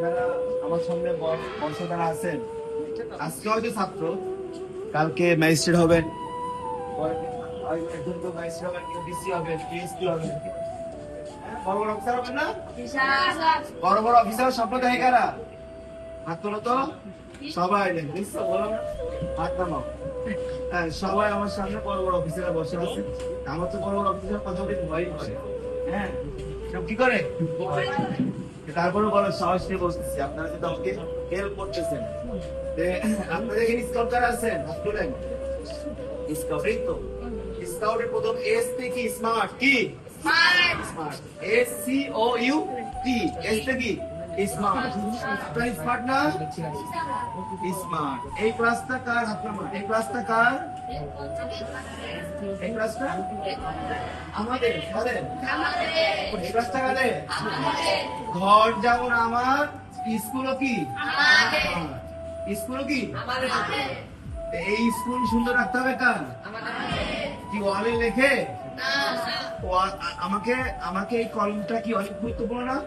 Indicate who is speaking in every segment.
Speaker 1: আপনারা আমার সামনে বর্ষা যারা আছেন, আজকে হয়তো ছাত্র, কালকে ম্যাজিস্ট্রেট হবেন, একজন তো ম্যাজিস্ট্রেট হবেন, কেউ ডিসি হবেন, পিএসপি হবেন, বড় বড় অফিসার হবেন না? বড় বড় অফিসার স্বপ্ন দেখে কারা? হাত তোলো তো সবাই, নিশ্চয় বলো না, হাত নামাও। হ্যাঁ, সবাই আমার সামনে বড় বড় অফিসাররা বসে আছে। আমার তো বড় বড় অফিসার কথা বলে ভয় করে। হ্যাঁ, সব কি করে? তারপরে বড় সাহস নিয়ে বসতেছি, আপনারা যদি আমাকে হেল্প করতেছেন। আপনাদের এখানে স্কাউট কারা আছেন? হাত তোলেন। স্কাউট, এই তো স্কাউটের প্রথম এস থেকে স্মার্ট, কি স্মার্ট, এস সি ও ইউ টি, এস থেকে স্মার্ট। আপনারা স্মার্ট না? স্মার্ট। এই ক্লাসটা কার? আপনার এই ক্লাসটা কার? এই ক্লাসটা আমাদের। কাদের? এই ক্লাসটা কাদের? ঘর যেমন আমার, স্কুলও কি স্কুলও কি? এই স্কুল সুন্দর রাখতে হবে কার? কি ওয়ালে লেখে? আমাকে আমাকে এই কলমটা কি অনেক গুরুত্বপূর্ণ না?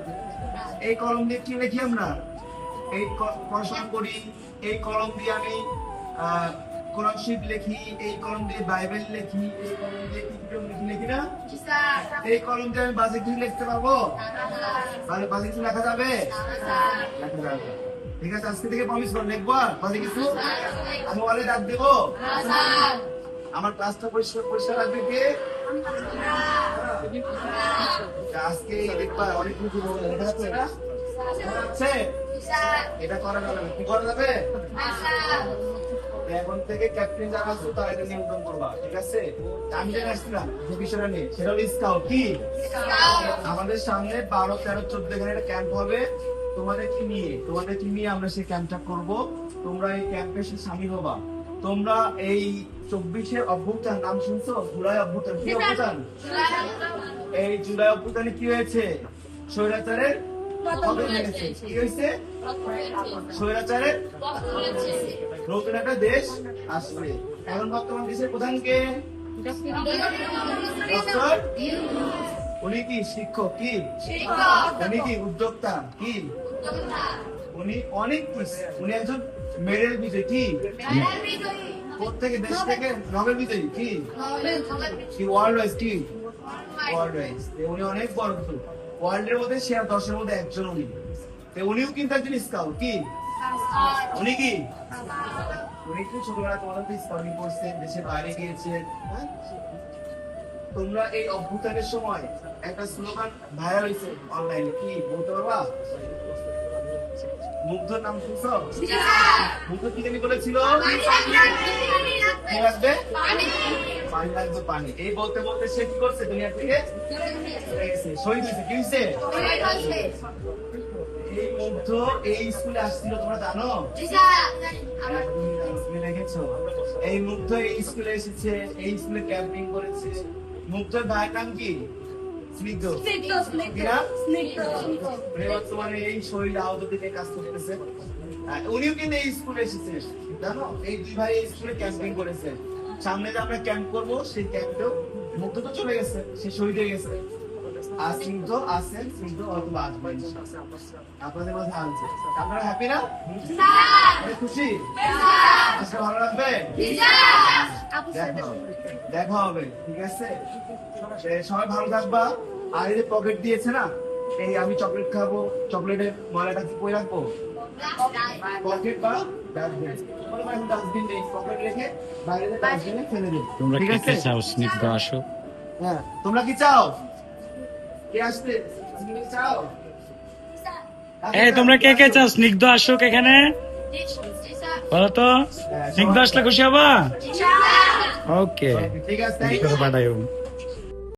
Speaker 1: এই কলম দিয়ে কি লিখি আমরা? এই পড়াশোনা করি, এই কলম দিয়ে আমি কোরআন শরীফ লিখি, এই কলম দিয়ে বাইবেল লিখি, এই কলম দিয়ে লিখি না? এই কলম দিয়ে আমি বাজে কিছু লিখতে পারবো? বাজে কিছু লেখা যাবে? লেখা যাবে। ঠিক আছে, আজকে থেকে প্রমিস করে লিখবো আর বাজে কিছু আমি ওয়ালে ডাক দেবো। আমার ক্লাসটা পরিষ্কার রাখবে কে? আজকে দেখবা অনেক কিছু লেখা যাচ্ছে না? এটা করা যাবে না, কি করা যাবে? এখন থেকে ক্যাপ্টেন যারা আছে তারা এটা নিয়ন্ত্রণ করবা, ঠিক আছে? আমি যেটা আসছিলাম যে বিষয়টা নিয়ে, সেটা হলো স্কাউট। কি আমাদের সামনে 12, 13, 14 এখানে একটা ক্যাম্প হবে। তোমাদেরকে নিয়ে আমরা সেই ক্যাম্পটা করব। তোমরা এই ক্যাম্পে সামিল হবা। তোমরা এই 24-এর অভ্যুত্থান নাম শুনছো? জুলাই অভ্যুত্থান। কি অভ্যুত্থান? এই জুলাই অভ্যুত্থানে কি হয়েছে? স্বৈরাচারের পতন হয়েছে। কি হয়েছে? স্বৈরাচারের নতুন একটা দেশ আসবে। এখন বর্তমান দেশের প্রধান কে? উনি কি শিক্ষক? কি উনি কি উদ্যোক্তা? কি উনি অনেক কিছু, উনি একজন মেডেল বিজয়ী। কি প্রত্যেকে দেশ থেকে নোবেল বিজয়ী। কি ওয়ার্ল্ড ওয়াইজ? কি ওয়ার্ল্ড ওয়াইজ উনি অনেক বড় কিছু, ওয়ার্ল্ড এর মধ্যে সেরা 10-এর মধ্যে একজন উনি। উনিও কিন্তু একজন স্কাউট। কি উনি কি উনি কি ছোটবেলা তোমাদের স্কাউটিং করছেন, দেশের বাইরে গিয়েছেন। তোমরা এই অভ্যুত্থানের সময় একটা স্লোগান ভাইরাল হয়েছে অনলাইনে, কি বলতে পারবা? মুগ্ধর নাম শুনছো? মুগ্ধ কি জানি বলেছিল? কি লাগবে? পানি লাগবে, পানি। এই বলতে বলতে সে কি করছে? দুনিয়া থেকে শহীদ হয়েছে। কি হয়েছে? এই মুগ্ধ এই স্কুলে আসছিল, তোমরা জানো? দেখেছো? এই মুগ্ধ এই স্কুলে এসেছে, এই স্কুলে ক্যাম্পিং করেছে। মুগ্ধর ভাইয়ের নাম কি? স্নিগ্ধ। বর্তমানে এই শহীদ আহত থেকে কাজ করতেছে। উনিও কিন্তু এই স্কুলে এসেছে, জানো? এই দুই ভাই এই স্কুলে ক্যাম্পিং করেছে। সামনে যে আমরা ক্যাম্প করবো, সেই ক্যাম্পেও মুগ্ধ তো চলে গেছে, সে শহীদ হয়ে গেছে। আর স্নিগ্ধ আছেন, স্নিগ্ধ অথবা আসবেন আপনাদের মাঝে আনছে। আপনারা হ্যাপি না? খুশি? আজকে ভালো লাগবে? দেখা হবে, ঠিক আছে? সবাই ভালো থাকবা। আর এই যে পকেট দিয়েছে না, এই আমি চকলেট খাবো, চকলেটের ময়লাটা কি কই রাখবো? পকেট বা ডাস্টবিন নেই, পকেট রেখে বাইরে ডাস্টবিনে ফেলে দেবো।
Speaker 2: তোমরা কি চাও? স্নিগ্ধ আসো।
Speaker 1: হ্যাঁ, তোমরা কি চাও? কে আসতে চাও?
Speaker 2: এই তোমরা কে কে চাও স্নিগ্ধ আসুক এখানে? বলো তো, স্নিগ্ধ আসলে খুশি হবা? ওকে,
Speaker 1: ঠিক আছে,
Speaker 2: পাঠাই।